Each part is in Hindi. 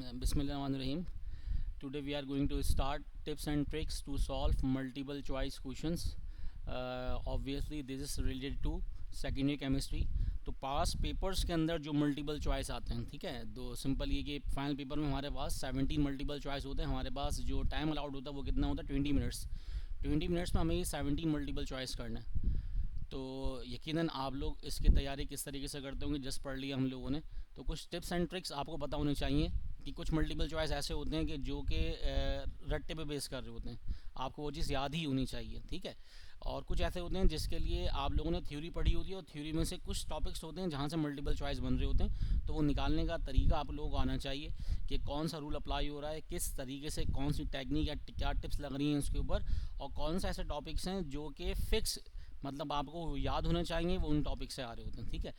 Bismillahirrahmanirrahim. Today we are going to start tips and tricks to solve multiple choice questions. Obviously this is related to secondary chemistry. तो पास पेपर्स के अंदर जो मल्टीपल चॉइस आते हैं, ठीक है, तो सिंपल ये कि फाइनल पेपर में हमारे पास 17 मल्टीपल चॉइस होते हैं. हमारे पास जो टाइम अलाउड होता है वो कितना होता है, 20 मिनट्स. 20 मिनट्स में हमें ये 17 मल्टीपल चॉइस करना है. तो यकीनन आप लोग इसकी तैयारी किस तरीके से करते होंगे, जस्ट पढ़ लिया हम लोगों ने. तो कुछ टिप्स एंड ट्रिक्स आपको पता होने चाहिए कि कुछ मल्टीपल चॉइस ऐसे होते हैं कि जो कि रट्टे पे बेस कर रहे होते हैं. आपको वो चीज़ याद ही होनी चाहिए, ठीक है. और कुछ ऐसे होते हैं जिसके लिए आप लोगों ने थ्योरी पढ़ी होती है, और थ्योरी में से कुछ टॉपिक्स होते हैं जहाँ से मल्टीपल चॉइस बन रहे होते हैं. तो वो निकालने का तरीका आप लोगों को आना चाहिए कि कौन सा रूल अप्लाई हो रहा है, किस तरीके से कौन सी टेक्निक या क्या टिप्स लग रही हैं उसके ऊपर, और कौन से ऐसे टॉपिक्स हैं जो कि फिक्स मतलब आपको याद होने चाहिए, वो उन टॉपिक से आ रहे होते हैं, ठीक है.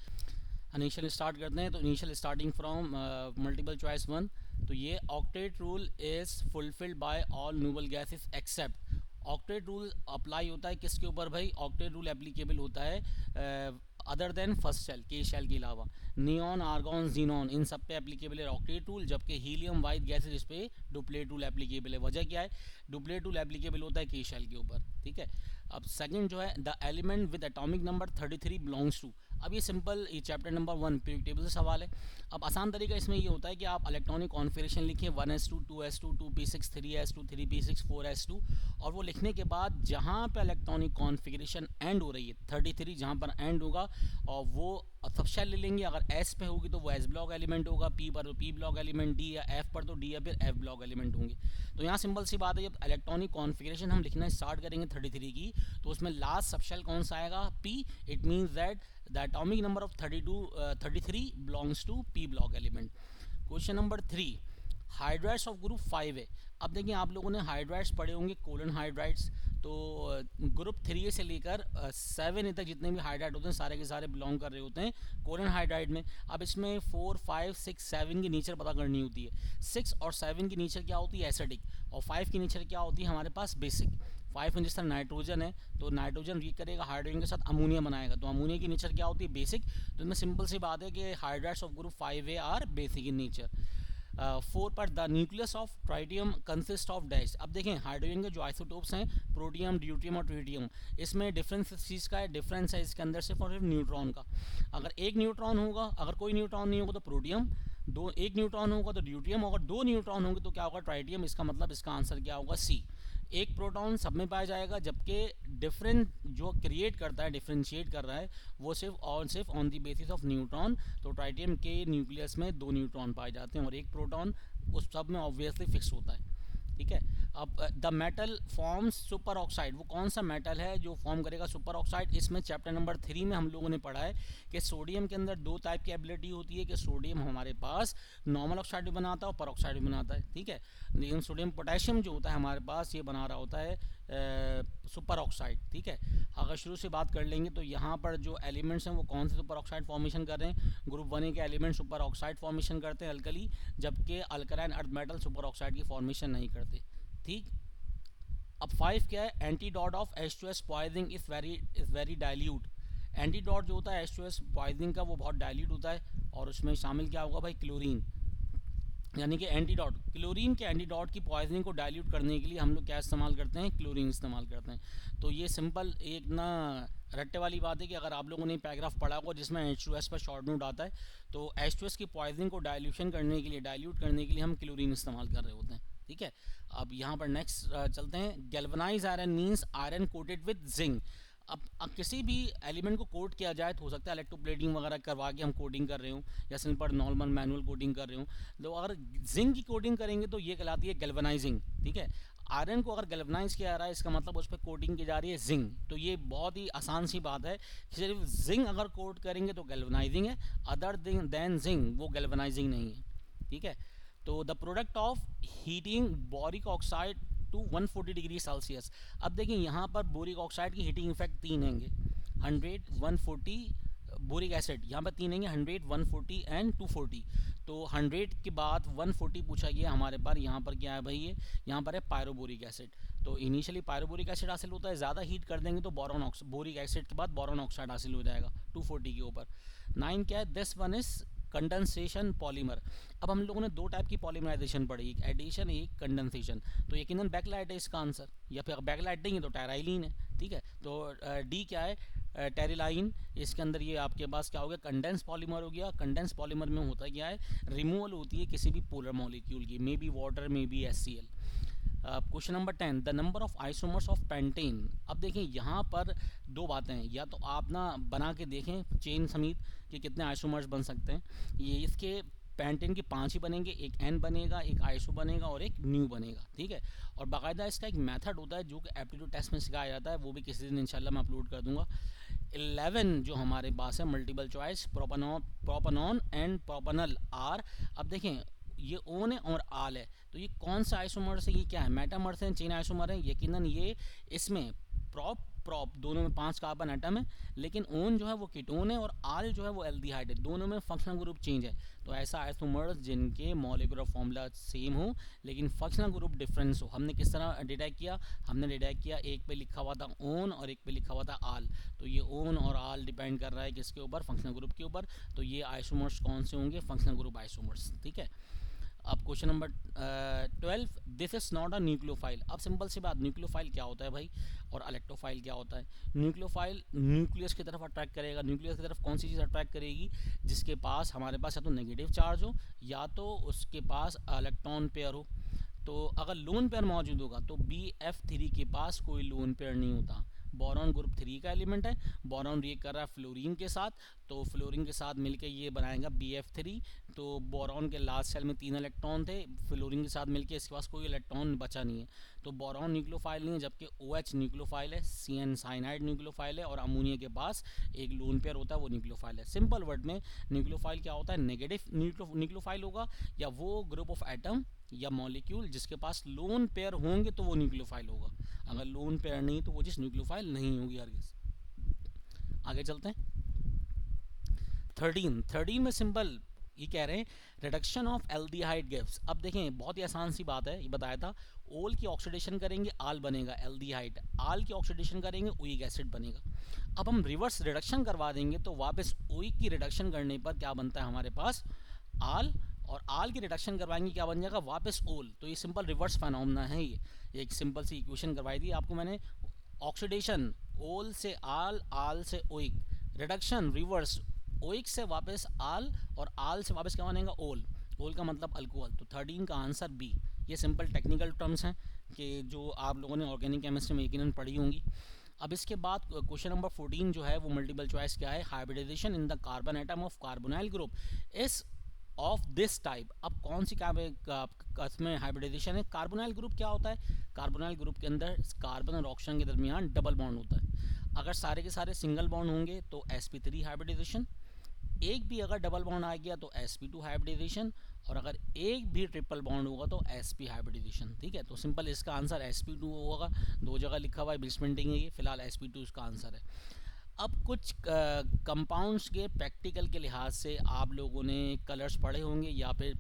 इनिशियल स्टार्ट करते हैं. तो initial starting from multiple choice 1. तो ये octet rule is fulfilled by all noble gases except. Octet rule apply होता है किसके ऊपर भाई, ऑक्टेट रूल एप्लीकेबल होता है अदर देन फर्स्ट शेल, के शेल के अलावा. नियॉन, आर्गॉन, जीनॉन, इन सब पे एप्लीकेबल है ऑक्टेट रूल, जबकि हीलियम, वाइट गैसेज इस पे डुप्लेट रूल एप्लीकेबल है. वजह क्या है, डुप्लेट रूल एप्लीकेबल होता है के शेल के ऊपर, ठीक है. अब सेकंड जो है, the element with atomic number 33 belongs to. अब ये सिंपल, ये चैप्टर नंबर 1 पीरियड टेबल से सवाल है. अब आसान तरीका इसमें ये होता है कि आप इलेक्ट्रॉनिक कॉन्फ़िगरेशन लिखिए 1s2, 2s2, 2p6, 3s2, 3p6, 4s2, और वो लिखने के बाद जहाँ पे इलेक्ट्रॉनिक कॉन्फ़िगरेशन एंड हो रही है 33 जहाँ पर एंड होगा, और वो सब शेल ले लेंगे. अगर एस पे होगी तो वो एस ब्लॉक एलिमेंट होगा, पी पर तो पी ब्लॉक एलिमेंट, डी या एफ पर तो डी या फिर एफ ब्लॉक एलिमेंट होंगे. तो यहाँ सिंपल सी बात है, जब इलेक्ट्रॉनिक कॉन्फ़िगरेशन हम लिखना स्टार्ट करेंगे 33 की, तो उसमें लास्ट सब शेल कौन सा आएगा, P. It means that the atomic number of 33 belongs to P block element. Question number 3, hydrides of group 5 है. अब देखिए आप लोगों ने हाइड्राइड्स पढ़े होंगे, कोलन हाइड्राइड्स. तो ग्रुप 3 से लेकर 7 तक जितने भी हाइड्राइड होते हैं सारे के सारे बिलोंग कर रहे होते हैं कोलन हाइड्राइड में. अब इसमें 4, 5, 6, 7 की नेचर पता करनी होती है. 6 और 7 की नेचर क्या होती है, एसिडिक, और 5 की नेचर क्या होती है हमारे पास, बेसिक. 5 में जिस तरह नाइट्रोजन है, तो नाइट्रोजन रिएक्ट करेगा हाइड्रोजन के साथ अमोनिया बनाएगा, तो अमोनिया की नेचर क्या होती है, बेसिक. तो इसमें सिंपल सी बात है कि hydrides of group 5 are basic in nature. 4 पर, the nucleus of tritium consist of dash. अब देखें हाइड्रोजन के जो आइसोटोप्स हैं, प्रोटियम, ड्यूटियम और ट्रिटियम, इसमें डिफरेंस इस चीज़ का है, डिफरेंस है इसके अंदर सिर्फ और सिर्फ न्यूट्रॉन का. अगर एक न्यूट्रॉन होगा, अगर कोई न्यूट्रॉन नहीं होगा तो प्रोटियम, एक न्यूट्रॉन होगा तो ड्यूटियम, अगर 2 न्यूट्रॉन होंगे तो क्या होगा, ट्राइटियम. इसका मतलब इसका आंसर क्या होगा, सी. एक प्रोटॉन सब में पाया जाएगा, जबकि डिफरेंट जो क्रिएट करता है, डिफ्रेंशिएट कर रहा है, वो सिर्फ on the basis of neutron. तो ट्राइटियम के न्यूक्लियस में 2 न्यूट्रॉन पाए जाते हैं और एक प्रोटॉन, उस सब में ऑब्वियसली फिक्स होता है, ठीक है. अब the metal forms super oxide. वो कौन सा मेटल है जो फॉर्म करेगा सुपर ऑक्साइड. इसमें चैप्टर नंबर 3 में हम लोगों ने पढ़ा है कि सोडियम के अंदर 2 टाइप की एबिलिटी होती है कि सोडियम हमारे पास नॉर्मल ऑक्साइड भी बनाता है और पर ऑक्साइड भी बनाता है, ठीक है. लेकिन सोडियम पोटेशियम जो होता है हमारे पास, ये बना रहा होता है सुपर ऑक्साइड, ठीक है. अगर शुरू से बात कर लेंगे तो यहाँ पर जो एलिमेंट्स हैं वो कौन से सुपर ऑक्साइड फॉर्मेशन कर रहे हैं, ग्रुप 1 के एलिमेंट सुपर ऑक्साइड फॉर्मेशन करते हैं अल्कली, जबकि alkaline earth metal super oxide की फॉर्मेशन नहीं करते, ठीक. अब 5 क्या है, antidote of H2S poisoning is very dilute. Antidote जो होता है H2S पॉइजनिंग का, वो बहुत डाइल्यूट होता है, और उसमें शामिल क्या होगा भाई, क्लोरीन. यानी कि एंटीडॉट, क्लोरीन के एंटीडॉट की पॉइजनिंग को डाइल्यूट करने के लिए हम लोग क्या इस्तेमाल करते हैं, क्लोरीन इस्तेमाल करते हैं. तो ये सिंपल एक ना रट्टे वाली बात है कि अगर आप लोगों ने पैराग्राफ पढ़ा होगा जिसमें H2S पर शॉर्ट नोट आता है, तो H2S की पॉइजनिंग को डाइल्यूशन करने के लिए, डाइल्यूट करने के लिए हम क्लोरीन इस्तेमाल कर रहे होते हैं, ठीक है. अब यहाँ पर नेक्स्ट चलते हैं. Galvanise iron means iron coated with zinc. अब किसी भी एलिमेंट को कोट किया जाए तो हो सकता है इलेक्ट्रोप्लेटिंग वगैरह करवा के हम कोटिंग कर रहे हूँ, या सिंपल नॉर्मल मैनुअल कोटिंग कर रहे हूँ. तो अगर जिंक की कोटिंग करेंगे तो ये कहलाती है गैल्वनाइजिंग, ठीक है. आयरन को अगर गैल्वनाइज किया जा रहा है, इसका मतलब उस पर कोटिंग की जा रही है जिंक. तो ये बहुत ही आसान सी बात है, सिर्फ जिंक अगर कोट करेंगे तो गैल्वनाइजिंग है, अदर देन जिंक वो गैल्वनाइजिंग नहीं है, ठीक है. तो the product of heating boric oxide to 140 degree Celsius. अब देखिए यहाँ पर बोरिक ऑक्साइड की हीटिंग इफेक्ट 3 होंगे, 100, 140, बोरिक एसिड यहाँ पर 3 होंगे, 100, 140 एंड 240. तो 100 के बाद 140 पूछा गया हमारे पास, यहाँ पर क्या है भाई, ये यहाँ पर है पायरोबोरिक एसिड. तो इनिशियली पायरोबोरिक एसिड हासिल होता है, ज़्यादा हीट कर देंगे तो बोरिक एसिड के बाद बोरॉन ऑक्साइड हासिल हो जाएगा 240 के ऊपर. 9 क्या है, this one is condensation polymer. अब हम लोगों ने दो टाइप की पॉलीमराइजेशन पढ़ी, एक एडिशन एक कंडेंसेशन, तो यकीनन बैकलाइट है इसका आंसर, या फिर बैकलाइट नहीं है तो टेराइलिन है। ठीक है, तो डी क्या है, टेरिलाइन। इसके अंदर ये आपके पास क्या हो गया, कंडेंस पॉलीमर हो गया। कंडेंस पॉलीमर में होता क्या है, रिमूवल होती है किसी भी पोलर मॉलिक्यूल की, may be water may be HCl। Question number 10, the number of isomers of pentane. अब देखें यहाँ पर दो बातें हैं, या तो आप ना बना के देखें चेन समेत कि कितने आइसोमर्स बन सकते हैं। ये इसके पेंटेन की 5 ही बनेंगे, एक एन बनेगा, एक आइसो बनेगा और एक न्यू बनेगा। ठीक है, और बाकायदा इसका एक मेथड होता है जो कि एप्टीट्यूड टेस्ट में सिखाया जाता है, वो भी किसी दिन इंशाल्लाह मैं अपलोड कर दूंगा। 11 जो हमारे पास है मल्टीपल चॉइस, प्रोपनॉन एंड प्रोपनल आर। अब देखें ये ओन है और आल है, तो ये कौन सा आइसोमर्स है, ये क्या है, मेटामर्स है, चेन आइसोमर है, यकीनन ये इसमें प्रॉप दोनों में 5 कार्बन एटम है, लेकिन ओन जो है वो कीटोन है और आल जो है वो एल्डिहाइड है, दोनों में फंक्शनल ग्रुप चेंज है। तो ऐसा आइसोमर्स जिनके मॉलिक्यूलर फॉर्मूला सेम हो लेकिन फंक्शनल ग्रुप डिफरेंस हो, हमने किस तरह डिटेक्ट किया, हमने डिटेक्ट किया एक पे लिखा हुआ था ओन और एक पे लिखा हुआ था आल, तो ये ओन और आल डिपेंड कर रहा है किसके ऊपर, फंक्शनल ग्रुप के ऊपर। तो ये आइसोमर्स कौन से होंगे, फंक्शनल ग्रुप आइसोमर्स। ठीक है, अब question number 12, this is not a nucleophile. अब सिंपल सी बात, न्यूक्लियोफाइल क्या होता है भाई, और इलेक्ट्रोफाइल क्या होता है। न्यूक्लियोफाइल न्यूक्लियस की तरफ अट्रैक्ट करेगा, न्यूक्लियस की तरफ कौन सी चीज़ अट्रैक्ट करेगी, जिसके पास हमारे पास या तो नेगेटिव चार्ज हो या तो उसके पास इलेक्ट्रॉन पेयर हो। तो अगर लोन पेयर मौजूद होगा तो BF3 के पास कोई लोन पेयर नहीं होता। बोरॉन ग्रुप 3 का एलिमेंट है, बोरॉन रिएक्ट कर रहा है फ्लोरीन के साथ, तो फ्लोरीन के साथ मिलकर ये बनाएगा BF3। तो बोरॉन के लास्ट सेल में 3 इलेक्ट्रॉन थे, फ्लोरीन के साथ मिलकर इसके पास कोई इलेक्ट्रॉन बचा नहीं है, तो बोरॉन न्यूक्लियोफाइल नहीं है, जबकि OH न्यूक्लियोफाइल है, CN साइनाइड न्यूक्लियोफाइल है, और अमोनिया के पास एक लोन पेयर होता है वो न्यूक्लियोफाइल है। सिंपल वर्ड में न्यूक्लियोफाइल क्या होता है, नेगेटिव न्यूक्लियोफाइल होगा, या वो ग्रुप ऑफ एटम या मॉलिक्यूल जिसके पास लोन पेयर होंगे तो वो न्यूक्लियोफाइल होगा, अगर लोन पेयर नहीं तो वो चीज़ न्यूक्लियोफाइल नहीं होगी हरगिज़। आगे चलते हैं। 13 में सिंपल ये कह रहे हैं रिडक्शन ऑफ एल्डिहाइड गिव्स। अब देखें बहुत ही आसान सी बात है, ये बताया था, ओल की ऑक्सीडेशन करेंगे आल बनेगा एल्डिहाइड, आल की ऑक्सीडेशन करेंगे ओइक एसिड बनेगा। अब हम रिवर्स रिडक्शन करवा देंगे तो वापस ओइक की रिडक्शन करने पर क्या बनता है हमारे पास आल, और आल की रिडक्शन करवाएंगे क्या बन जाएगा वापस ओल। तो ये सिंपल रिवर्स फेनोमेना है, ये एक सिंपल सी इक्वेशन करवाई थी आपको मैंने। ऑक्सीडेशन ओल से आल, आल से ओइक, रिडक्शन रिवर्स ओइक से वापस आल और आल से वापस क्या बनेगा ओल, ओल का मतलब अल्कोहल। तो 13 का आंसर बी। ये सिंपल टेक्निकल टर्म्स हैं कि जो आप लोगों ने ऑर्गेनिक केमिस्ट्री में यकीनन पढ़ी होंगी। अब इसके बाद क्वेश्चन नंबर 14 जो है वो मल्टीपल चॉइस क्या है, hybridisation in the carbon atom of carbonyl group is of this type. अब कौन सी में हाइब्रिडाइजेशन है, कार्बोनाइल ग्रुप क्या होता है, कार्बोनाइल ग्रुप के अंदर कार्बन और ऑक्सीजन के दरमियान डबल बॉन्ड होता है। अगर सारे के सारे सिंगल बॉन्ड होंगे तो sp3 हाइब्रिडाइजेशन, एक भी अगर डबल बॉन्ड आ गया तो sp2 हाइब्रिडाइजेशन, और अगर एक भी ट्रिपल बॉन्ड होगा तो sp हाइब्रिडाइजेशन। ठीक है, तो सिंपल इसका आंसर sp2 होगा, दो जगह लिखा हुआ है बिल्समेंटिंग है ये, फिलहाल sp2 इसका आंसर है। अब कुछ कंपाउंड्स के प्रैक्टिकल के लिहाज से आप लोगों ने कलर्स पढ़े होंगे या फिर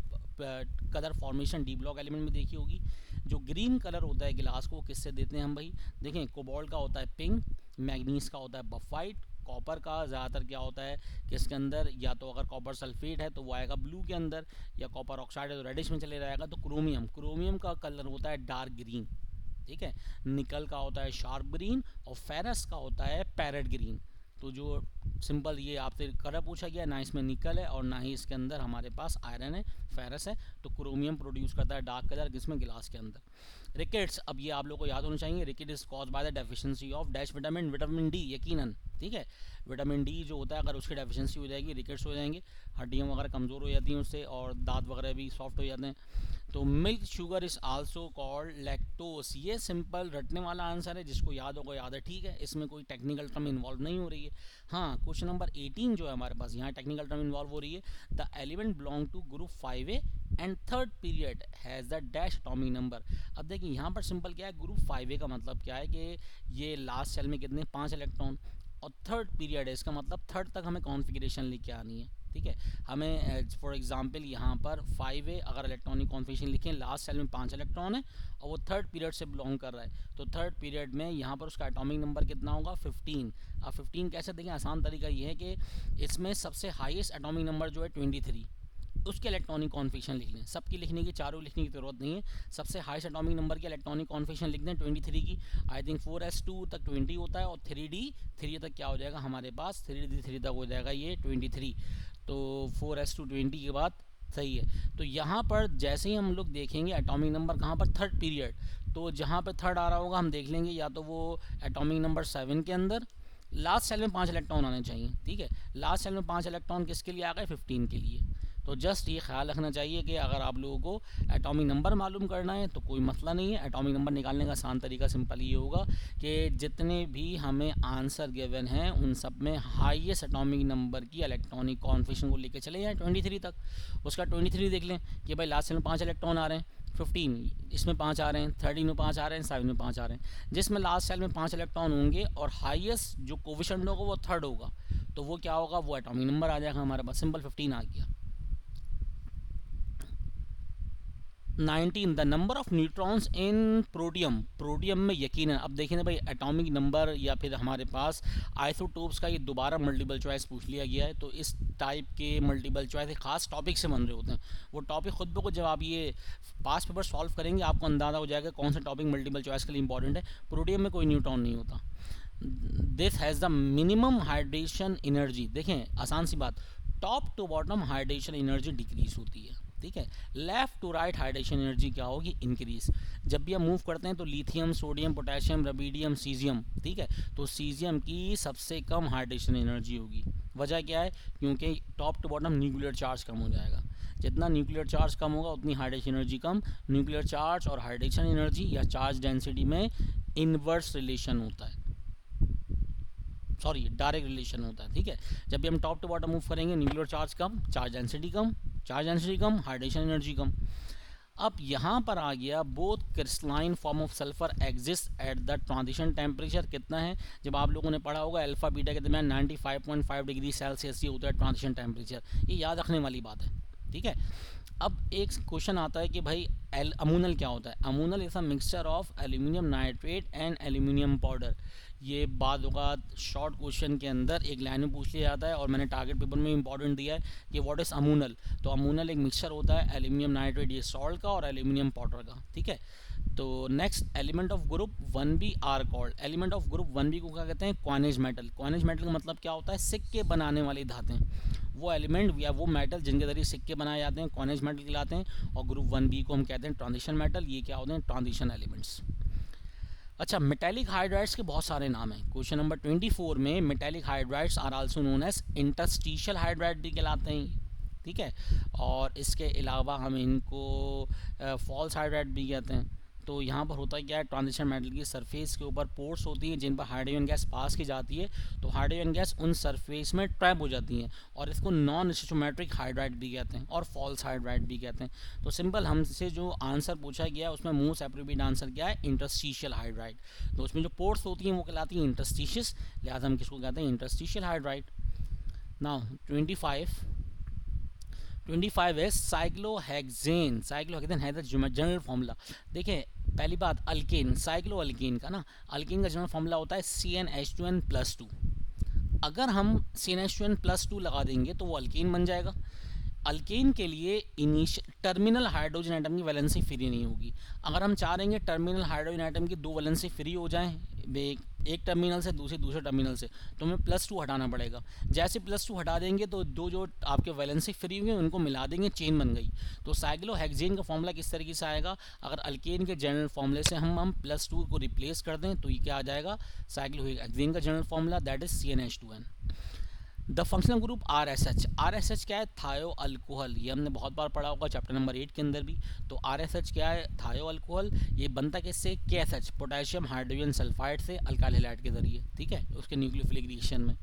colour formation D block element में देखी होगी। जो ग्रीन कलर होता है गिलास को किससे देते हैं हम भाई, देखें कोबाल्ट का होता है पिंक, मैग्नीज का होता है बफाइट, कॉपर का ज़्यादातर क्या होता है कि इसके अंदर या तो अगर कॉपर सल्फेट है तो वो आएगा ब्लू के अंदर, या कॉपर ऑक्साइड है तो रेडिश में चले जाएगा। तो क्रोमियम का कलर होता है डार्क ग्रीन। ठीक है, निकल का होता है शार्प ग्रीन और फेरस का होता है पैरेट ग्रीन। तो जो सिंपल ये आपसे कलर पूछा गया, ना इसमें निकल है और ना ही इसके अंदर हमारे पास आयरन है, फेरस है, तो क्रोमियम प्रोड्यूस करता है डार्क कलर किसमें, गिलास के अंदर। रिकेट्स, अब ये आप लोग को याद होना चाहिए, rickets is cause by the deficiency of dash vitamin, vitamin D यकीनन। ठीक है, विटामिन डी जो होता है अगर उसकी डेफिशिएंसी हो जाएगी रिकेट्स हो जाएंगे, हड्डियाँ वगैरह कमज़ोर हो जाती हैं उससे और दांत वगैरह भी सॉफ्ट हो जाते हैं। तो milk sugar is also called lactose, ये सिंपल रटने वाला आंसर है, जिसको याद होगा याद है। ठीक है, इसमें कोई टेक्निकल टर्म इन्वॉल्व नहीं हो रही है। हाँ, क्वेश्चन नंबर 18 जो है हमारे पास यहाँ टेक्निकल टर्म इन्वॉल्व हो रही है। The element belong to group 5A and third period has the dash atomic number. अब देखिए यहाँ पर सिंपल क्या है, ग्रुप 5A का मतलब क्या है कि ये लास्ट सेल में कितने 5 इलेक्ट्रॉन, और थर्ड पीरियड है इसका मतलब थर्ड तक हमें कॉन्फ़िगरेशन लेके आनी है। ठीक है। हमें फॉर एग्जांपल यहाँ पर 5A अगर इलेक्ट्रॉनिक कॉन्फिगरेशन लिखें, लास्ट सेल में 5 इलेक्ट्रॉन है और वो थर्ड पीरियड से बिलोंग कर रहा है, तो थर्ड पीरियड में यहाँ पर उसका एटॉमिक नंबर कितना होगा 15। अब 15 कैसे देखें, आसान तरीका ये है कि इसमें सबसे हाईएस्ट एटॉमिक नंबर जो है 23, उसके इलेक्ट्रॉनिक कॉन्फिगरेशन लिख लें। सबकी लिखने की, चारों लिखने की ज़रूरत नहीं है, सबसे हाईएस्ट एटॉमिक नंबर की इलेक्ट्रॉनिक कॉन्फिगरेशन लिख दें 23 की। आई थिंक 4s2 तक 20 होता है और 3d3 तक क्या हो जाएगा हमारे पास, 3d3 तक हो जाएगा ये 23। तो 4s2 20 के बाद सही है। तो यहाँ पर जैसे ही हम लोग देखेंगे एटॉमिक नंबर कहाँ पर, थर्ड पीरियड, तो जहाँ पर थर्ड आ रहा होगा हम देख लेंगे या तो वो एटॉमिक नंबर 7 के अंदर लास्ट सेल में 5 इलेक्ट्रॉन आने चाहिए। ठीक है, लास्ट सेल में 5 इलेक्ट्रॉन किसके लिए आ गए, 15 के लिए। तो जस्ट ये ख्याल रखना चाहिए कि अगर आप लोगों को एटॉमिक नंबर मालूम करना है तो कोई मसला नहीं है। एटॉमिक नंबर निकालने का आसान तरीका सिंपल ये होगा कि जितने भी हमें आंसर गिवन हैं उन सब में हाईएस्ट एटॉमिक नंबर की इलेक्ट्रॉनिक कॉन्फिगरेशन को लेकर चले जाएँ 23 तक। उसका 23 देख लें कि भाई लास्ट सेल में 5 इलेक्ट्रॉन आ रहे हैं, 15 इसमें 5 आ रहे हैं, 13 में 5 आ रहे हैं, 7 में 5 आ रहे हैं। जिसमें लास्ट सेल में 5 इलेक्ट्रॉन होंगे और हाईएस्ट जो कोफिशिएंट होगा वो थर्ड होगा, तो वो क्या होगा, वो एटॉमिक नंबर आ जाएगा हमारे पास। सिंपल 15 आ गया। 19 the number of neutrons in protium. Protium में यकीनन अब देखें ना भाई एटॉमिक नंबर या फिर हमारे पास आइसोटोप्स का ये दोबारा मल्टीपल चॉइस पूछ लिया गया है। तो इस टाइप के मल्टीपल चॉइस एक खास टॉपिक से बन रहे होते हैं। वो टॉपिक खुद ब खुद जब आप ये पास पेपर सॉल्व करेंगे आपको अंदाज़ा हो जाएगा कौन सा टॉपिक मल्टीपल चॉइस के लिए इंपॉर्टेंट है। प्रोटियम में कोई न्यूट्रॉन नहीं होता। This has the minimum hydration energy. देखें आसान सी बात, top to bottom hydration energy decrease होती है। ठीक है, left to right hydration energy क्या होगी, इंक्रीज। जब भी हम मूव करते हैं तो लिथियम, सोडियम, पोटेशियम, रबीडियम, सीजियम, ठीक है, तो सीजियम की सबसे कम हाइड्रेशन एनर्जी होगी। वजह क्या है, क्योंकि top to bottom nuclear charge कम हो जाएगा। जितना न्यूक्लियर चार्ज कम होगा उतनी हाइड्रेशन एनर्जी कम। न्यूक्लियर चार्ज और हाइड्रेशन एनर्जी या चार्ज डेंसिटी में इनवर्स रिलेशन होता है, सॉरी डायरेक्ट रिलेशन होता है। ठीक है, जब भी हम टॉप टू बॉटम मूव करेंगे न्यूक्लियर चार्ज कम, चार्ज डेंसिटी कम, चार्ज डेंसिटी कम, हाइड्रेशन एनर्जी कम। अब यहाँ पर आ गया both crystalline form of sulphur exist at the transition temperature कितना है, जब आप लोगों ने पढ़ा होगा अल्फा बीटा के दरमियान 95.5 डिग्री सेल्सियस ये होता है ट्रांजिशन टेम्परेचर, ये याद रखने वाली बात है। ठीक है, अब एक क्वेश्चन आता है कि भाई अमोनल क्या होता है। Ammonal is a mixture of aluminium nitrate and aluminium powder. ये बाद औक़ात शॉर्ट क्वेश्चन के अंदर एक लाइन में पूछ लिया जाता है और मैंने टारगेट पेपर में इंपॉर्टेंट दिया है कि व्हाट इज़ अमोनल। तो अमोनल एक मिक्सचर होता है एल्यूमिनियम नाइट्रेट ये सॉल्ट का और एल्यूमिनियम पाउडर का। ठीक है, तो next element of group 1b are called. Element of group 1b को क्या कहते हैं, क्वानेज मेटल। क्वानेज मेटल का मतलब क्या होता है, सिक्के बनाने वाली धातें। वो एलिमेंट या वो मेटल जिनके जरिए सिक्के बनाए जाते हैं क्वानेज मेटल कहलाते हैं। और ग्रुप 1b को हम कहते हैं ट्रांजिशन मेटल। ये क्या होते हैं, ट्रांजिशन एलिमेंट्स। अच्छा, मेटेलिक हाइड्राइड्स के बहुत सारे नाम हैं। क्वेश्चन नंबर 24 में metallic hydrides are also known as interstitial hydride भी कहलाते हैं। ठीक है, और इसके अलावा हम इनको फॉल्स हाइड्राइड भी कहते हैं। तो यहाँ पर होता क्या है, ट्रांजिशन मेटल की सरफेस के ऊपर पोर्स होती हैं जिन पर हाइड्रोजन गैस पास की जाती है, तो हाइड्रोजन गैस उन सरफेस में ट्रैप हो जाती हैं और इसको नॉन स्टोमेट्रिक हाइड्राइड भी कहते हैं और फॉल्स हाइड्राइड भी कहते हैं। तो सिंपल हमसे जो आंसर पूछा गया है उसमें मोस्ट एप्रोप्रिएट आंसर क्या है, इंटरस्टिशियल हाइड्राइड। तो उसमें जो पोर्स होती हैं वो कहलाती हैं इंटरस्टिशियस, लिहाजा हम किसको कहते हैं, इंटरस्टिशियल हाइड्राइड। नाउ 25 है साइक्लोहेक्सेन। साइक्लोहेक्सेन है द जनरल फॉर्मूला। देखिए पहली बात, अल्केन, साइक्लो अल्केन का ना, अल्केन का जनरल फॉर्मूला होता है CnH2n+2। अगर हम CnH2n+2 लगा देंगे तो वो अल्केन बन जाएगा। अल्केन के लिए टर्मिनल हाइड्रोजन एटम की वैलेंसी फ्री नहीं होगी। अगर हम चाह रहे हैं टर्मिनल हाइड्रोजन एटम की दो वैलेंसी फ्री हो जाएं एक टर्मिनल से दूसरे टर्मिनल से, तो हमें +2 हटाना पड़ेगा। जैसे +2 हटा देंगे तो दो जो आपके वैलेंसी फ्री हुए उनको मिला देंगे, चेन बन गई। तो साइक्लोहेक्सेन का फॉर्मूला किस तरीके से आएगा, अगर अल्केन के जनरल फॉर्मूले से हम +2 को रिप्लेस कर दें तो ये क्या आ जाएगा, साइक्लोहेक्सेन का general formula that is CnH2n। The functional group RSH। RSH क्या है, थायो अल्कोहल। ये हमने बहुत बार पढ़ा होगा चैप्टर नंबर 8 के अंदर भी। तो RSH क्या है, थायो अल्कोहल। ये बनता किससे, KSH, पोटेशियम हाइड्रोजन सल्फाइड से अल्काइल हैलाइड के जरिए। ठीक है, उसके न्यूक्लियोफिलिक रिएक्शन में।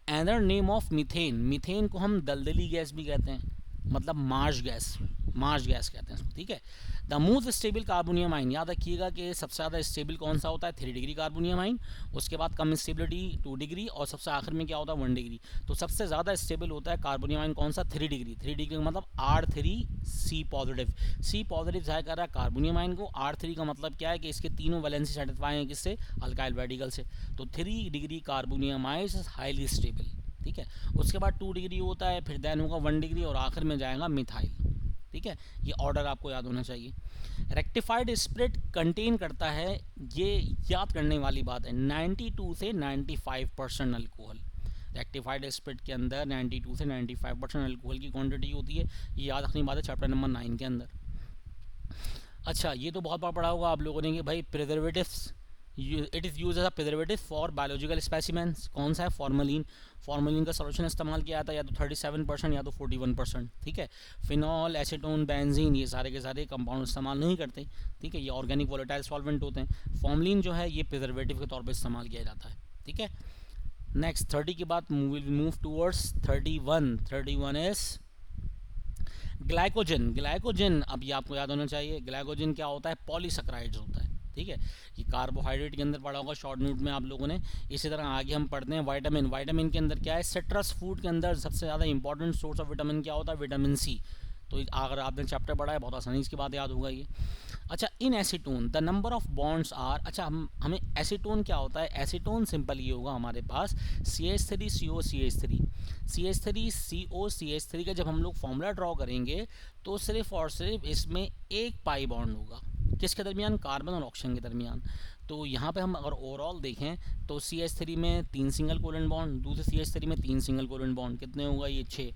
Another name of methane. Methane को हम दलदली गैस भी कहते हैं। मतलब मार्श गैस कहते हैं इसको, ठीक है। द मोस्ट स्टेबल कार्बोनियम आइन, याद रखिएगा कि सबसे ज़्यादा स्टेबल कौन सा होता है, 3 डिग्री कार्बोनियम आइन, उसके बाद कम स्टेबिलिटी 2 डिग्री, और सबसे आखिर में क्या होता है 1 डिग्री। तो सबसे ज़्यादा स्टेबल होता है कार्बोनियम आइन कौन सा, 3 डिग्री। 3 डिग्री का मतलब R3C पॉजिटिव, सी पॉजिटिव जाहिर कर रहा है कार्बोनियम आइन को। R3 का मतलब क्या है कि इसके तीनों वैलेंसी सेटिस्फाई हैं किससे, अल्काइल रेडिकल से। तो 3 डिग्री कार्बोनियम आइन इज हाईली स्टेबल, ठीक है। उसके बाद 2 डिग्री होता है, फिर देन होगा 1 डिग्री, और आखिर में जाएगा मिथाइल, ठीक है। ये ऑर्डर आपको याद होना चाहिए। रेक्टिफाइड स्प्रिट कंटेन करता है, ये याद करने वाली बात है, 92 से 95% अल्कोहल। रेक्टिफाइड स्प्रिट के अंदर 92 से 95% अल्कोहल की क्वांटिटी होती है। ये याद रखने की बात है चैप्टर नंबर 9 के अंदर। अच्छा, ये तो बहुत बार पढ़ा होगा आप लोगों ने कि भाई preservatives, it is use as a preservative for biological specimens. कौन सा है, फॉर्मलिन। फॉर्मलिन का सॉल्यूशन इस्तेमाल किया जाता है या तो 37% या तो 41%, ठीक है। फिनॉल, एसीटोन, बेंजीन, ये सारे के सारे कंपाउंड इस्तेमाल नहीं करते, ठीक है। ये ऑर्गेनिक वोलेटाइल सॉल्वेंट होते हैं। फॉर्मलिन जो है ये प्रिजर्वेटिव के तौर पर इस्तेमाल किया जाता है, ठीक है। नेक्स्ट 30 के बाद move towards 31। 31 is glycogen. Glycogen अब ये आपको याद होना चाहिए, ग्लाइकोजन क्या होता है, पॉलीसैकेराइड्स होता है, ठीक है। ये कार्बोहाइड्रेट के अंदर पढ़ा होगा शॉर्ट नोट में आप लोगों ने। इसी तरह आगे हम पढ़ते हैं विटामिन। विटामिन के अंदर क्या है, सिट्रस फूड के अंदर सबसे ज़्यादा इंपॉर्टेंट सोर्स ऑफ विटामिन क्या होता है, विटामिन सी। तो अगर आपने चैप्टर पढ़ा है बहुत आसानी इसकी बात याद होगा ये। अच्छा, in acetone the number of bonds are, अच्छा हमें एसीटोन क्या होता है, एसीटोन सिंपल ये होगा हमारे पास CH3CO CH3, CH3CO CH3 का जब हम लोग फॉर्मूला ड्रॉ करेंगे तो सिर्फ और सिर्फ इसमें एक पाई बॉन्ड होगा, किसके दरमियान, कार्बन और ऑक्सीजन के दरमियान। तो यहाँ पे हम अगर ओवरऑल देखें तो CH3 में 3 सिंगल कोलन बॉन्ड, दूसरे CH3 में 3 सिंगल कोलन बॉन्ड, कितने होगा ये 6।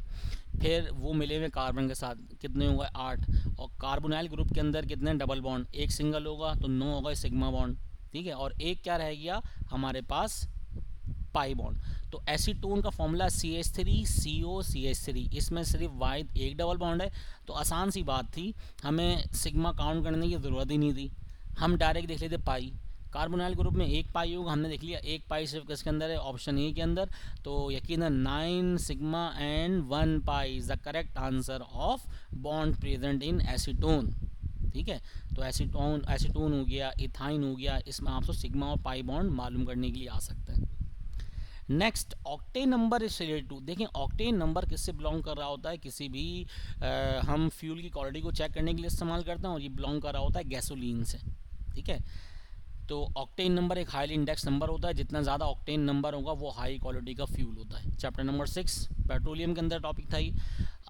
फिर वो मिले हुए कार्बन के साथ कितने होगा 8, और कार्बोनाइल ग्रुप के अंदर कितने डबल बॉन्ड, एक सिंगल होगा तो 9 होगा सिग्मा बॉन्ड, ठीक है। और एक क्या रह गया हमारे पास, पाई बॉन्ड। तो एसीटोन का फॉर्मूला CH3CO CH3, इसमें सिर्फ वाइड एक डबल बॉन्ड है। तो आसान सी बात थी, हमें सिग्मा काउंट करने की ज़रूरत ही नहीं थी, हम डायरेक्ट देख लेते पाई। कार्बोनाइल ग्रुप में एक पाई होगा, हमने देख लिया एक पाई सिर्फ किसके अंदर है, ऑप्शन ए के अंदर। तो यकीनन 9 sigma and 1 pi is the correct answer of bond present in acetone, ठीक है। तो एसीटोन हो गया, इथाइन हो गया, इसमें आपको सिग्मा और पाई बॉन्ड मालूम करने के लिए आ सकता है। Next octane number is related to, देखें ऑक्टेन नंबर किससे बिलोंग कर रहा होता है, किसी भी हम फ्यूल की क्वालिटी को चेक करने के लिए इस्तेमाल करते हैं, और ये बिलोंग कर रहा होता है गैसोलीन से, ठीक है। तो ऑक्टेन नंबर एक हाईली इंडेक्स नंबर होता है, जितना ज़्यादा ऑक्टेन नंबर होगा वो हाई क्वालिटी का फ्यूल होता है। चैप्टर नंबर 6 पेट्रोलियम के अंदर टॉपिक था ये।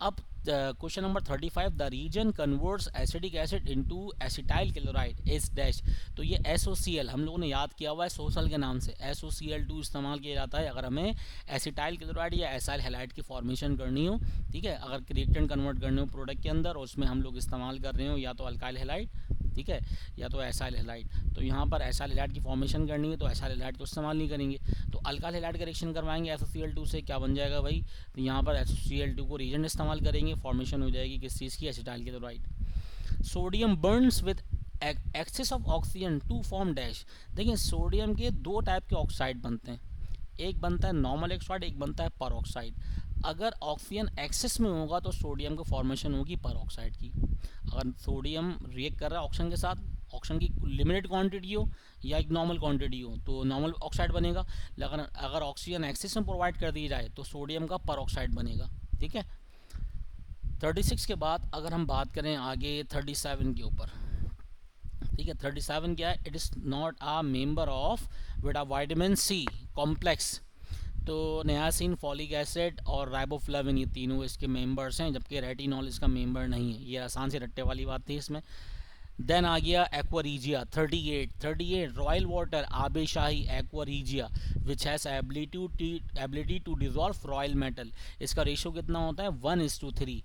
अब question number 35, the reagent converts acetic acid into acetyl chloride is dash. तो ये SOCl हम लोगों ने याद किया हुआ है सोशल के नाम से, SOCl2 इस्तेमाल किया जाता है अगर हमें एसिटाइल क्लोराइड या एसाइल हैलाइड की फॉर्मेशन करनी हो, ठीक है। अगर रिएक्टेंट कन्वर्ट करने हो प्रोडक्ट के अंदर और उसमें हम लोग इस्तेमाल कर रहे हो या तो अल्काइल हैलाइड, ठीक है, या तो एसाइल हैलाइड। तो यहाँ पर एसाइल हैलाइड की फॉर्मेशन करनी है तो एसाइल हैलाइड तो इस्तेमाल नहीं करेंगे, तो अल्काइल हैलाइड का रिएक्शन करवाएंगे SOCl2 से, क्या बन जाएगा भाई, तो यहाँ पर SOCl2 को रीजेंट इस्तेमाल करेंगे, फॉर्मेशन हो जाएगी किस चीज़ की, acetyl chloride. Sodium burns with excess of oxygen to form dash. देखिए सोडियम के दो टाइप के ऑक्साइड बनते हैं, एक बनता है नॉर्मल ऑक्साइड, एक बनता है पर ऑक्साइड। अगर ऑक्सीजन एक्सेस में होगा तो सोडियम की फॉर्मेशन होगी पर ऑक्साइड की। अगर सोडियम रिएक्ट कर रहा है ऑक्सीजन के साथ, ऑक्सीजन की लिमिटेड क्वांटिटी हो या एक नॉर्मल क्वांटिटी हो तो नॉर्मल ऑक्साइड बनेगा, लेकिन अगर ऑक्सीजन एक्सेस में प्रोवाइड कर दी जाए तो सोडियम का पर ऑक्साइड बनेगा, ठीक है। 36 के बाद अगर हम बात करें आगे 37 के ऊपर, ठीक है। 37 क्या है, it is not a member of vitamin C complex. तो नियासिन, फॉलिक एसिड और राइबोफ्लाविन ये तीनों इसके मेंबर्स हैं, जबकि रेटिनॉल इसका मेंबर नहीं है। ये आसान से रट्टे वाली बात थी इसमें। देन आ गया एक्वारीजिया 38 रॉयल वाटर आबेशाही aqua regia which has ability to dissolve royal metal. इसका रेशो कितना होता है 1:3,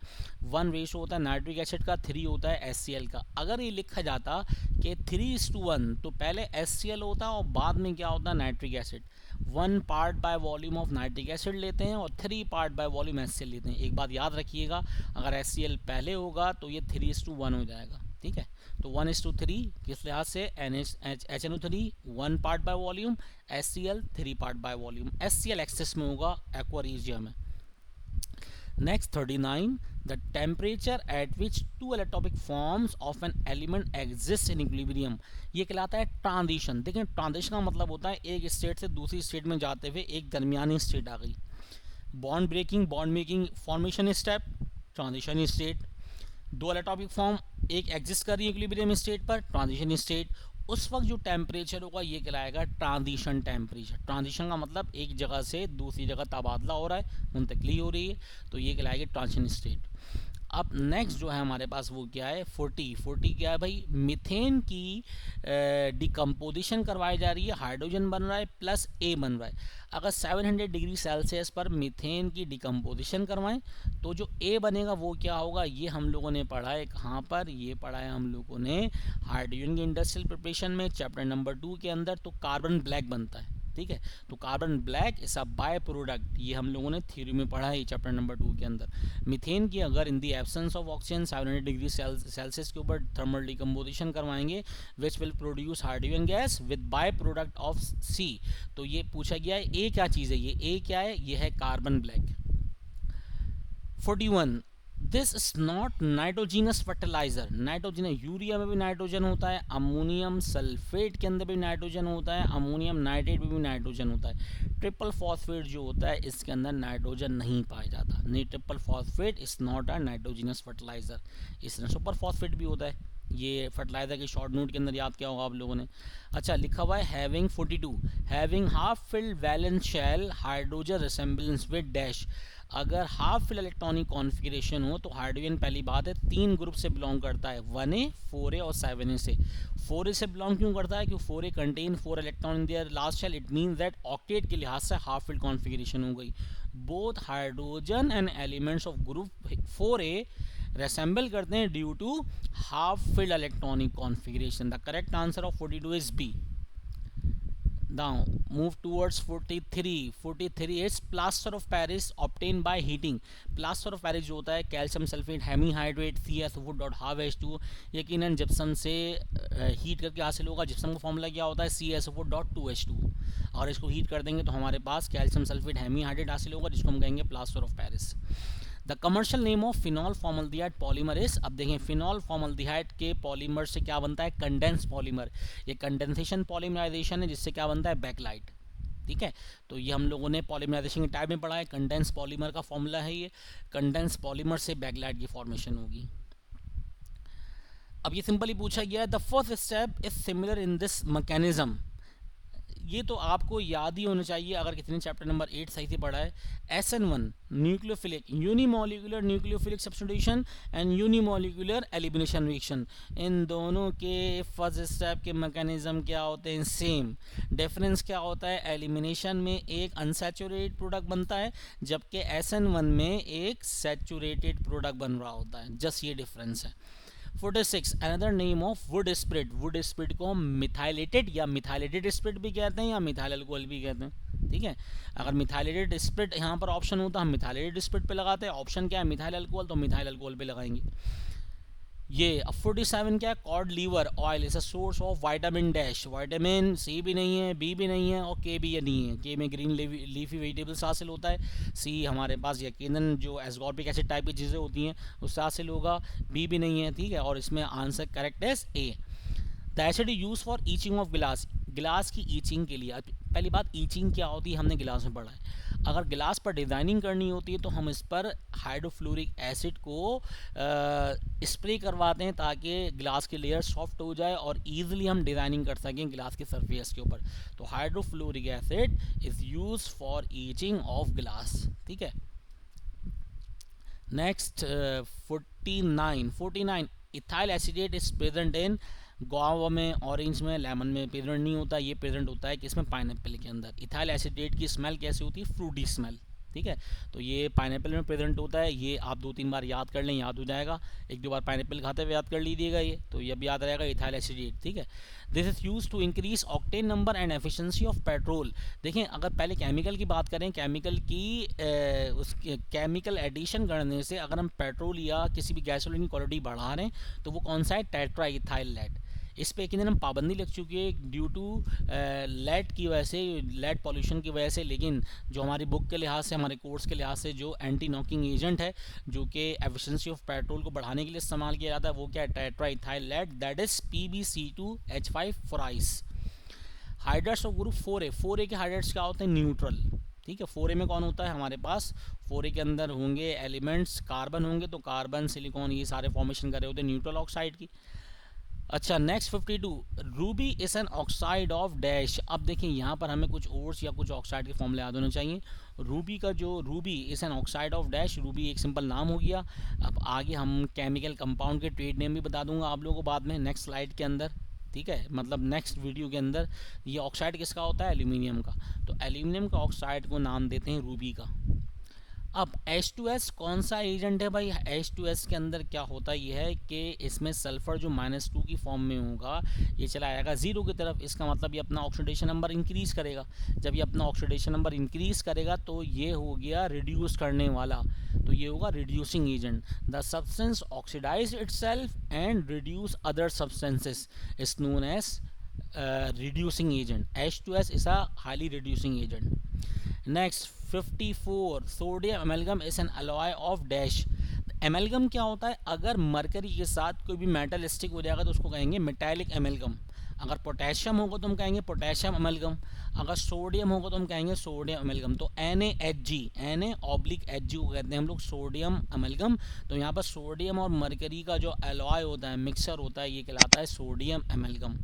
1 रेशो होता है नाइट्रिक एसिड का, 3 होता है HCl का। अगर ये लिखा जाता कि 3:1 तो पहले HCl होता और बाद में क्या होता है nitric acid. 1 part by volume of nitric acid लेते हैं और 3 पार्ट बाय वॉल्यूम HCl लेते हैं। एक बात याद रखिएगा, अगर HCl पहले होगा तो ये 3:1 हो जाएगा, ठीक है। तो 1:3 किस लिहाज से, HNO3 1 part by volume, HCl 3 part by volume. HCl excess में होगा एक्वारीजिया में। Next 39, the temperature at which two electronic forms of an element exist in equilibrium, ये कहलाता है ट्रांजिशन। देखिए ट्रांजिशन का मतलब होता है एक स्टेट से दूसरी स्टेट में जाते हुए एक दरमियानी स्टेट आ गई। Bond breaking, bond making, formation step, transition state. दो इलेक्ट्रॉनिक फॉर्म एक एग्जिस्ट कर रही है इक्विलिब्रियम स्टेट पर, ट्रांजिशन स्टेट। उस वक्त जो टेम्परेचर होगा ये कहलाएगा ट्रांजिशन टेम्परेचर। ट्रांजिशन का मतलब एक जगह से दूसरी जगह तबादला हो रहा है, मुंतकली हो रही है, तो ये कहलाएगी ट्रांजिशन स्टेट। अब नेक्स्ट जो है हमारे पास वो क्या है, 40 क्या है भाई, मीथेन की डिकम्पोजिशन करवाई जा रही है, हाइड्रोजन बन रहा है प्लस ए बन रहा है। अगर 700 डिग्री सेल्सियस पर मीथेन की डिकम्पोजिशन करवाएं तो जो ए बनेगा वो क्या होगा, ये हम लोगों ने पढ़ा है कहाँ पर, ये पढ़ा है हम लोगों ने हाइड्रोजन की इंडस्ट्रियल प्रिपरेशन में चैप्टर नंबर 2 के अंदर। तो कार्बन ब्लैक बनता है, ठीक है। तो carbon black is a by product, ये हम लोगों ने थ्योरी में पढ़ा है चैप्टर नंबर 2 के अंदर। मीथेन की अगर in the absence of oxygen 700 degree Celsius के ऊपर थर्मल डिकम्पोजिशन करवाएंगे which will produce hydrogen gas with by product of C. तो ये पूछा गया है ए क्या चीज़ है, ये ए क्या है, ये है carbon black. 41, this is not nitrogenous fertiliser. Nitrogen, urea में भी नाइट्रोजन होता है, अमोनियम सल्फेट के अंदर भी नाइट्रोजन होता है, अमोनियम नाइट्रेट में भी नाइट्रोजन होता है। ट्रिपल फॉस्फेट जो होता है इसके अंदर नाइट्रोजन नहीं पाया जाता। नहीं, triple phosphate is not a nitrogenous fertiliser. इसमें सुपर फॉस्फेट भी होता है, ये फर्टिलाइजर के शॉर्ट नोट के अंदर याद किया होगा आप लोगों ने। अच्छा लिखा हुआ है having 42, having half filled valence shell hydrogen resemblance with dash. अगर हाफ फिल इलेक्ट्रॉनिक कॉन्फ़िगरेशन हो तो हाइड्रोजन पहली बात है तीन ग्रुप से बिलोंग करता है, 1a, 4a और 7a से। 4a से बिलोंग क्यों करता है, क्योंकि 4a contain 4 electron in their last shell, it means that octet के लिहाज से हाफ फिल कॉन्फ़िगरेशन हो गई। Both hydrogen and elements of group 4a resemble करते हैं due to half filled electronic configuration. The correct answer of 42 is B. Now move towards 43. 43 is plaster of Paris obtained by heating. plaster of Paris जो होता है कैल्शियम सल्फेट हेमीहाइड्रेट CaSO4.2, यकीनन जिप्सम से हीट करके हासिल होगा। जिप्सम का फॉर्मूला क्या होता है CaSO4.2H2। और इसको हीट कर देंगे तो हमारे पास कैल्शियम सल्फेट हेमीहाइड्रेट हासिल होगा जिसको हम कहेंगे plaster of Paris. The commercial name of phenol formaldehyde polymer is, अब देखें फिनॉल फॉर्मल्डिहाइड के पॉलीमर से क्या बनता है, कंडेंस पॉलीमर। ये कंडेंसेशन पॉलीमराइजेशन है जिससे क्या बनता है, बैकलाइट। ठीक है, तो ये हम लोगों ने पॉलीमराइजेशन के टाइप में पढ़ा है। कंडेंस पॉलीमर का फॉर्मूला है ये, कंडेंस पॉलीमर से बैकलाइट की फॉर्मेशन होगी। अब ये सिंपली पूछा गया है the first step is similar in this mechanism. ये तो आपको याद ही होना चाहिए अगर कितने चैप्टर नंबर 8 सही से पढ़ा है। SN1 nucleophilic unimolecular nucleophilic substitution and unimolecular elimination reaction, इन दोनों के फर्स्ट स्टेप के मैकेनिज्म क्या होते हैं, सेम। डिफरेंस क्या होता है, एलिमिनेशन में एक अनसैचुरेटेड प्रोडक्ट बनता है जबकि SN1 में एक सैचुरेटेड प्रोडक्ट बन रहा होता है, जस्ट ये डिफरेंस है। 46 another name of would spirit. Would spirit को मिथाइलेटेड या मिथाइलेटेड स्प्रिट भी कहते हैं या मिथाइल अल्कोहल भी कहते हैं। ठीक है, अगर मिथाइलेटेड स्प्रिट यहाँ पर ऑप्शन होता है हम मिथाइलेटेड स्प्रिट पे लगाते हैं, ऑप्शन क्या है मिथाइल अल्कोहल, तो मिथाइल अल्कोहल पे लगाएंगे। ये अब 47 क्या है, cod liver oil is a source of vitamin dash. Vitamin C भी नहीं है, बी भी नहीं है और के भी नहीं है। के में ग्रीन लीफी वेजिटेबल्स हासिल होता है। सी हमारे पास यकीनन जो एस्कॉर्बिक एसिड टाइप की चीज़ें होती हैं उससे हासिल होगा। बी भी नहीं है, ठीक है, और इसमें आंसर करेक्ट है A. The acid use for etching of glass. गिलास की ईचिंग के लिए, पहली बात ईचिंग क्या होती है हमने गिलास में पढ़ा है। अगर गिलास पर डिज़ाइनिंग करनी होती है तो हम इस पर हाइड्रोफ्लोरिक एसिड को स्प्रे करवाते हैं ताकि गिलास की लेयर सॉफ्ट हो जाए और ईजिली हम डिज़ाइनिंग कर सकें गिलास के सरफेस के ऊपर। तो hydrofluoric acid is use for etching of गिलास। ठीक है, next 49 ethyl acetate is present in guava में, ऑरेंज में, लेमन में प्रेजेंट नहीं होता। ये प्रेजेंट होता है किसमें, पाइनएप्पल के अंदर। इथाइल एसिडेट की स्मेल कैसी होती है, फ्रूटी स्मेल। ठीक है, तो ये पाइनएप्पल में प्रेजेंट होता है। ये आप 2-3 बार याद कर लें, याद हो जाएगा। 1-2 बार पाइनएप्पल खाते हुए याद कर लीजिएगा ये, तो ये भी याद रहेगा इथाइल एसिडेट। ठीक है, this is use to increase octane number and efficiency of petrol. देखें अगर पहले केमिकल की बात करें, केमिकल की उस केमिकल एडिशन करने से अगर हम पेट्रोल या किसी भी गैसोलीन की क्वालिटी बढ़ा रहे हैं तो वो कौन सा है, टेट्राइथाइलेट। इस पे एक दिन हम पाबंदी लग चुकी है ड्यू टू लेड की वजह से, लेड पॉल्यूशन की वजह से, लेकिन जो हमारी बुक के लिहाज से, हमारे कोर्स के लिहाज से जो एंटी नॉकिंग एजेंट है जो कि एफिशिएंसी ऑफ पेट्रोल को बढ़ाने के लिए इस्तेमाल किया जाता है, वो क्या है, tetraethyl lead, that is PbC2H5 फॉराइस। Hydrates of group 4A, 4A के हाइड्रेट्स क्या होते हैं, न्यूट्रल। ठीक है, 4A में कौन होता है हमारे पास, 4A के अंदर होंगे एलिमेंट्स, कार्बन होंगे, तो कार्बन सिलिकॉन ये सारे फॉर्मेशन कर रहे होते हैं न्यूट्रल ऑक्साइड की। अच्छा next 52, Ruby is an oxide of dash. अब देखिए यहाँ पर हमें कुछ ओर्स या कुछ ऑक्साइड के फॉर्मूले याद होने चाहिए। रूबी का जो Ruby is an oxide of dash, Ruby एक सिंपल नाम हो गया। अब आगे हम केमिकल कंपाउंड के ट्रेड नेम भी बता दूंगा आप लोगों को बाद में नेक्स्ट स्लाइड के अंदर, ठीक है, मतलब नेक्स्ट वीडियो के अंदर। ये ऑक्साइड किसका होता है, एल्यूमिनियम का, तो एल्यूमिनियम का ऑक्साइड को नाम देते हैं रूबी का। अब H2S कौन सा एजेंट है भाई, H2S के अंदर क्या होता है, ये है कि इसमें सल्फर जो -2 की फॉर्म में होगा ये चला आएगा 0 की तरफ। इसका मतलब ये अपना ऑक्सीडेशन नंबर इंक्रीज करेगा। जब ये अपना ऑक्सीडेशन नंबर इंक्रीज करेगा तो ये हो गया रिड्यूस करने वाला, तो ये होगा reducing agent. The substance oxidise itself and reduce other substances is known as reducing agent. H2S is a highly reducing agent. Next 54, sodium amalgam is an alloy of dash. एमेलगम क्या होता है, अगर मरकरी के साथ कोई भी मेटल स्टिक हो जाएगा तो उसको कहेंगे मेटालिक एमेलगम। अगर पोटेशियम होगा तो हम कहेंगे पोटेशियम एमेलगम, अगर सोडियम होगा तो हम कहेंगे सोडियम एमेलगम। तो NaHg, Na/Hg को कहते हैं हम लोग सोडियम एमेलगम। तो यहाँ पर सोडियम और मरकरी का जो एलॉय होता है, मिक्सचर होता है, ये कहलाता है सोडियम एमेलगम।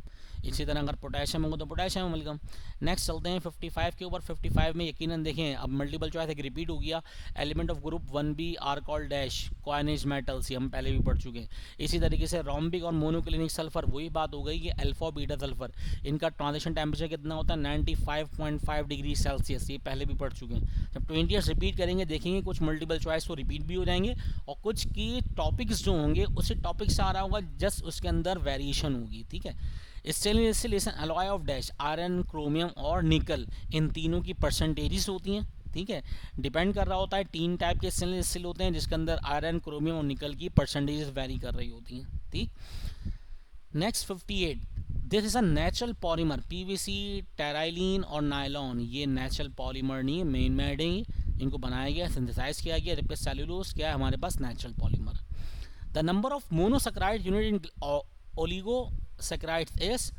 इसी तरह अगर पोटेशियम होगा तो पोटेशियम एमेलगम। नेक्स्ट चलते हैं 55 के ऊपर। 55 में यकीनन देखें अब मल्टीपल चॉइस एक रिपीट हो गया। Element of group 1B are called dash coinage metals, ये हम पहले भी पढ़ चुके हैं। इसी तरीके से रोम्बिक और मोनोक्लिनिक सल्फर, वही बात हो गई कि अल्फा बीटा सल्फर, इनका ट्रांजिशन टेम्परेचर कितना होता है 95.5 डिग्री सेल्सियस, ये पहले भी पढ़ चुके हैं। जब 20 ईयर्स रिपीट करेंगे देखेंगे कुछ मल्टीपल चॉइस तो रिपीट भी हो जाएंगे और कुछ की टॉपिक्स जो होंगे उसी टॉपिक से आ रहा होगा, जस्ट उसके अंदर वेरिएशन होगी। ठीक है, stainless steel is an alloy of dash iron, chromium और निकल, इन तीनों की परसेंटेजेस होती हैं। ठीक है, डिपेंड कर रहा होता है, 3 टाइप के स्टेनलेस स्टील होते हैं जिसके अंदर आयरन, क्रोमियम और निकल की परसेंटेजेस वेरी कर रही होती हैं। ठीक, next 58, this is a natural polymer, PVC, टेराइलिन और नायलॉन, ये नेचुरल पॉलीमर नहीं है, मेन मेड है, इनको बनाया गया, सिंथेसाइज किया गया, जबकि सेलुलोज क्या है हमारे पास natural polymer. The number of monosaccharide unit in oligosaccharides is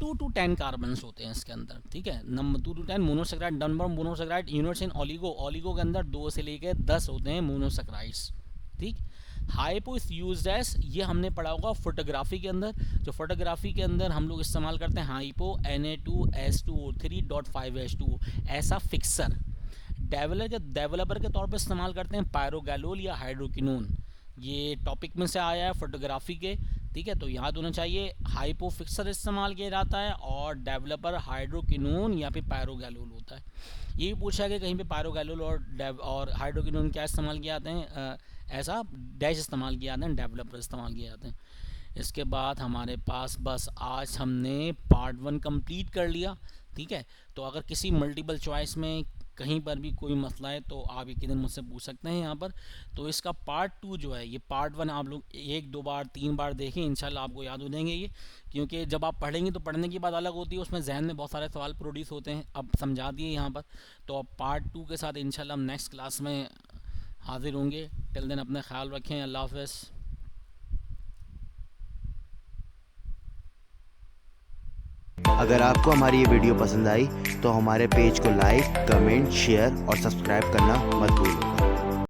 2 to 10 carbons होते हैं इसके अंदर। ठीक है, number 2 to 10 monosaccharide, number of monosaccharide units in oligo के अंदर 2 से लेकर 10 होते हैं मोनोसैकेराइड्स। ठीक, हाइपो इज यूज्ड एज, ये हमने पढ़ा होगा फोटोग्राफी के अंदर, जो फोटोग्राफी के अंदर हम लोग इस्तेमाल करते हैं हाइपो Na2S2O3.5H2O, ऐसा फिक्सर। डेवलपर के तौर पर इस्तेमाल करते हैं पायरोगैलोल या हाइड्रोकिनोन, ये टॉपिक में से आया है फोटोग्राफी के। ठीक है, तो याद होना चाहिए हाइपो फिक्सर इस्तेमाल किया जाता है और डेवलपर हाइड्रोकिनोन या फिर पायरोगैलोल होता है। ये भी पूछा गया कहीं पे पायरोगैलोल और हाइड्रोकिनोन क्या इस्तेमाल किए जाते हैं, ऐसा डैश इस्तेमाल किया जाते हैं, डेवलपर इस्तेमाल किए जाते हैं। इसके बाद हमारे पास बस आज हमने पार्ट 1 कंप्लीट कर लिया। ठीक है, तो अगर किसी मल्टीपल चॉइस में कहीं पर भी कोई मसला है तो आप एक दिन मुझसे पूछ सकते हैं यहाँ पर। तो इसका पार्ट 2 जो है, ये पार्ट 1 आप लोग 1, 2 बार 3 बार देखें, इंशाल्लाह आपको याद हो जाएंगे ये, क्योंकि जब आप पढ़ेंगे तो पढ़ने की बात अलग होती है, उसमें जहन में बहुत सारे सवाल प्रोड्यूस होते हैं। अब समझा दिए यहाँ पर, तो अब पार्ट 2 के साथ इंशाल्लाह हम नेक्स्ट क्लास में हाजिर होंगे। टिल दिन अपना ख्याल रखें, अल्लाह हाफ़िज़। अगर आपको हमारी ये वीडियो पसंद आई तो हमारे पेज को लाइक, कमेंट, शेयर और सब्सक्राइब करना मत भूलिएगा।